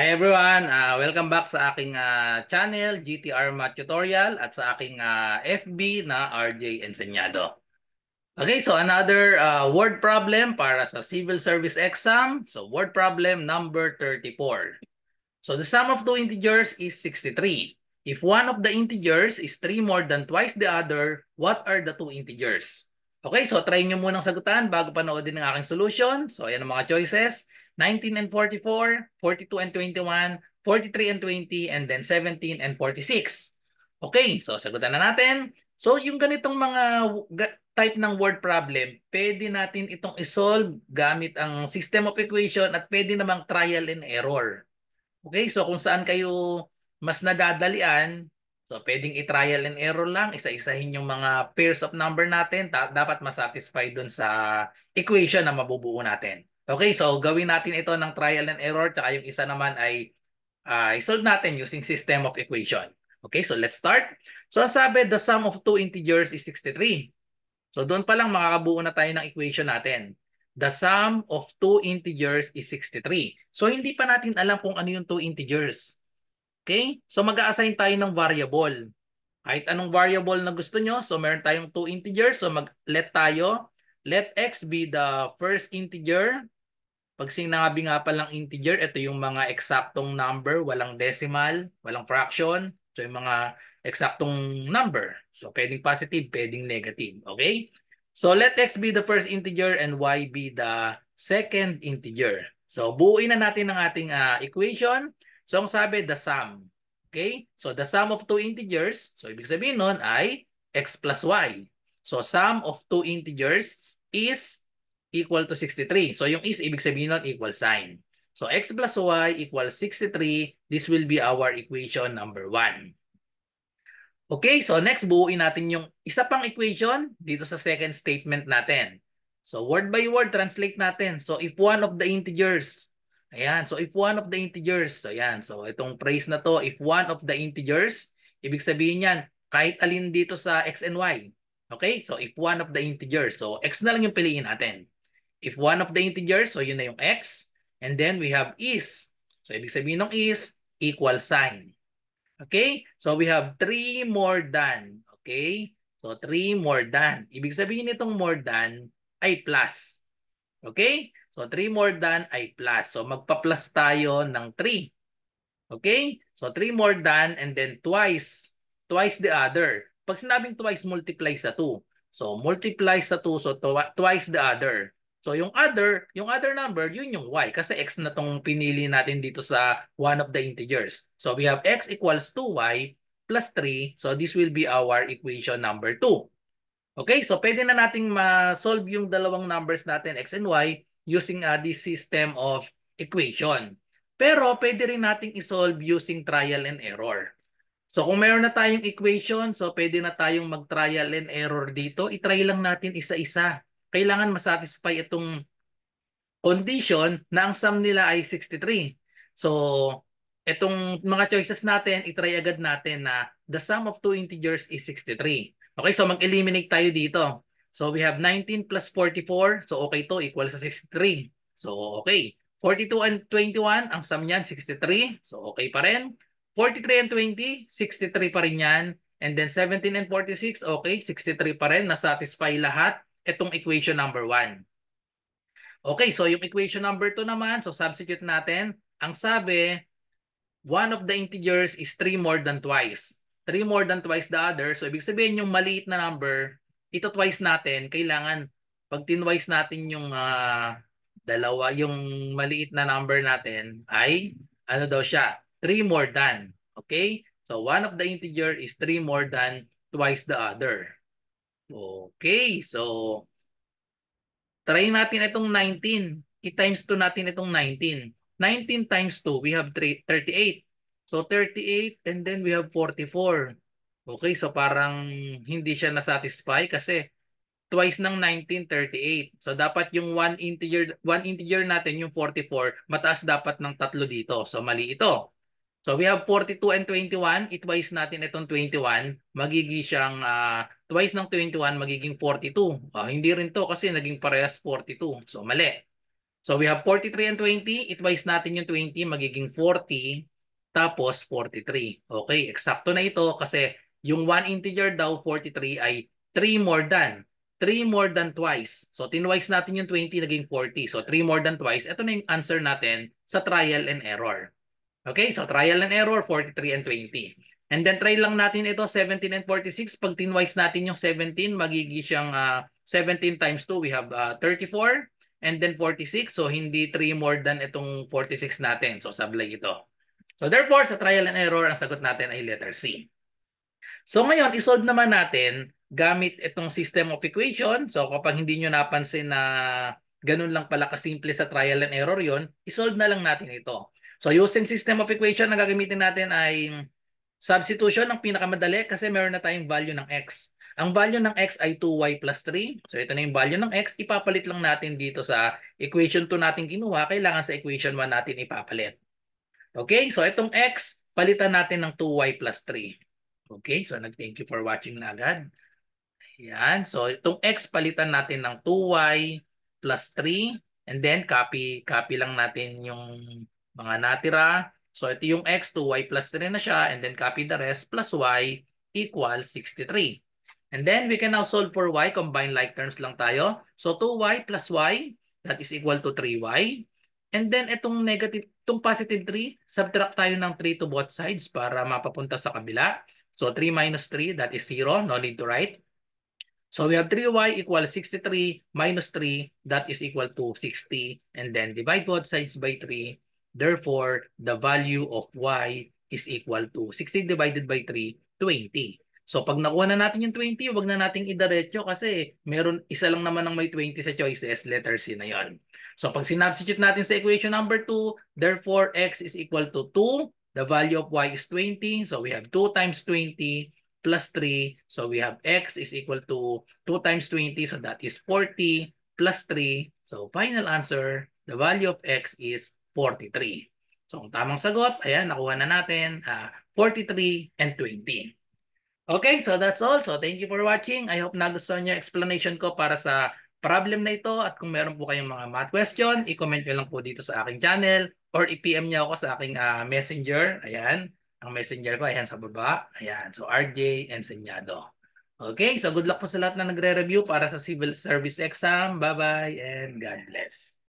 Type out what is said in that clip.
Hi everyone, welcome back sa aking channel GTR Math Tutorial at sa aking FB na RJ Enseñado. Okay, so another word problem para sa civil service exam. So word problem number 34. So the sum of two integers is 63. If one of the integers is 3 more than twice the other, what are the two integers? Okay, so try nyo munang sagutan bago panoodin ang aking solution. So ayan ang mga choices. 19 and 44, 42 and 21, 43 and 20, and then 17 and 46. Okay, so sagutan na natin. So yung ganitong mga type ng word problem, pwede natin itong isolve gamit ang system of equation at pwede namang trial and error. Okay, so kung saan kayo mas nadadalian, so pwedeng i-trial and error lang, isa-isahin yung mga pairs of number natin, dapat masatisfy dun sa equation na mabubuo natin. Okay, so gawin natin ito ng trial and error, tsaka yung isa naman ay i-solve natin using system of equation. Okay, so let's start. So sabi, the sum of two integers is 63. So doon pa lang makakabuo na tayo ng equation natin. The sum of two integers is 63. So hindi pa natin alam kung ano yung two integers. Okay? So mag-a-assign tayo ng variable. Kahit anong variable na gusto nyo. So meron tayong two integers. So let tayo. Let x be the first integer. Pag sinabi nga palang integer, ito yung mga eksaktong number, walang decimal, walang fraction. So yung mga eksaktong number. So pwedeng positive, pwedeng negative. Okay? So let x be the first integer and y be the second integer. So buuin na natin ang ating equation. So ang sabi, the sum. Okay? So the sum of two integers, so ibig sabihin nun ay x plus y. So sum of two integers is equal to 63. So yung is, ibig sabihin nun, equal sign. So x plus y equals 63. This will be our equation number 1. Okay, so next, buuin natin yung isa pang equation dito sa second statement natin. So word by word, translate natin. So if one of the integers, ayan, so if one of the integers, so ayan, so itong phrase na to, if one of the integers, ibig sabihin yan, kahit alin dito sa x and y. Okay, so if one of the integers, so x na lang yung piliin natin. If one of the integers, so yun na yung x. And then we have is. So ibig sabihin ng is, equal sign. Okay? So we have 3 more than. Okay? So 3 more than. Ibig sabihin nitong more than ay plus. Okay? So 3 more than ay plus. So magpa-plus tayo ng 3. Okay? So 3 more than and then twice. Twice the other. Pag sinabing twice, multiply sa 2. So multiply sa 2, so twice the other. So yung other number, yun yung y. Kasi x na tong pinili natin dito sa one of the integers. So we have x equals 2y plus 3. So this will be our equation number 2. Okay, so pwede na nating ma-solve yung dalawang numbers natin, x and y, using this system of equation. Pero pwede rin nating isolve using trial and error. So kung meron na tayong equation, so pwede na tayong mag-trial and error dito. I-try lang natin isa-isa. Kailangan masatisfy itong condition na ang sum nila ay 63. So itong mga choices natin, i-try agad natin na the sum of two integers is 63. Okay, so mag-eliminate tayo dito. So we have 19 plus 44. So okay to, equal sa 63. So okay. 42 and 21, ang sum niyan 63. So okay pa rin. 43 and 20, 63 pa rin yan. And then 17 and 46, okay, 63 pa rin. Nasatisfy lahat itong equation number 1. Okay, so yung equation number 2 naman, so substitute natin. Ang sabi, one of the integers is 3 more than twice. 3 more than twice the other. So ibig sabihin yung maliit na number, ito twice natin, kailangan pag tinwice natin yung dalawa, yung maliit na number natin ay ano daw siya? 3 more than. Okay? So one of the integer is 3 more than twice the other. Okay, so try natin itong 19. I-times 2 natin itong 19. 19 times 2, we have 38. So 38 and then we have 44. Okay, so parang hindi siya nasatisfy kasi twice ng 19, 38. So dapat yung one integer natin, yung 44, mataas dapat ng tatlo dito. So mali ito. So we have 42 and 21. I-twice natin itong 21. Magiging siyang twice ng 21, magiging 42. Hindi rin to kasi naging parehas 42. So mali. So we have 43 and 20. Itwise natin yung 20, magiging 40, tapos 43. Okay, eksakto na ito kasi yung one integer daw, 43, ay 3 more than. 3 more than twice. So tinwise natin yung 20, naging 40. So 3 more than twice. Ito na yung answer natin sa trial and error. Okay, so trial and error, 43 and 20. And then try lang natin ito, 17 and 46. Pag tinwise natin yung 17, magiging siyang 17 times 2, we have 34. And then 46, so hindi 3 more than itong 46 natin. So sablay ito. So therefore, sa trial and error, ang sagot natin ay letter C. So ngayon, isolve naman natin gamit itong system of equation. So kapag hindi nyo napansin na ganun lang pala kasimple sa trial and error yon, isolve na lang natin ito. So using system of equation, ang gagamitin natin ay substitution ng pinakamadali kasi meron na tayong value ng x. Ang value ng x ay 2y plus 3. So ito na yung value ng x. Ipapalit lang natin dito sa equation 2 natin kinuha. Kailangan sa equation 1 natin ipapalit. Okay, so itong x, palitan natin ng 2y plus 3. Okay, so nag-thank you for watching na agad. Yan, so itong x, palitan natin ng 2y plus 3. And then, copy lang natin yung mga natira. So ito yung x, 2y plus 3 na siya. And then, copy the rest, plus y equals 63. And then, we can now solve for y. Combine like terms lang tayo. So 2y plus y, that is equal to 3y. And then itong negative, itong positive 3, subtract tayo ng 3 to both sides para mapapunta sa kabila. So 3 minus 3, that is 0. No need to write. So we have 3y equals 63 minus 3, that is equal to 60. And then divide both sides by 3. Therefore, the value of y is equal to 60 divided by 3, 20. So pag nakuha na natin yung 20, wag na nating idiretso kasi meron isa lang naman ng may 20 sa choices, letter C na yon. So pag sinubstitute natin sa equation number 2, therefore x is equal to 2. The value of y is 20. So we have 2 times 20 plus 3. So we have x is equal to 2 times 20. So that is 40 plus 3. So final answer, the value of x is 43. So ang tamang sagot, ayan, nakuha na natin 43 and 20. Okay, so that's all. So thank you for watching. I hope nagustuhan niyo yung explanation ko para sa problem na ito. At kung meron po kayong mga math question, i-comment nyo lang po dito sa aking channel or i-PM niyo ako sa aking messenger. Ayan, ang messenger ko, ayan sa baba. Ayan, so RJ Enseñado. Okay, so good luck po sa lahat na nagre-review para sa civil service exam. Bye-bye and God bless.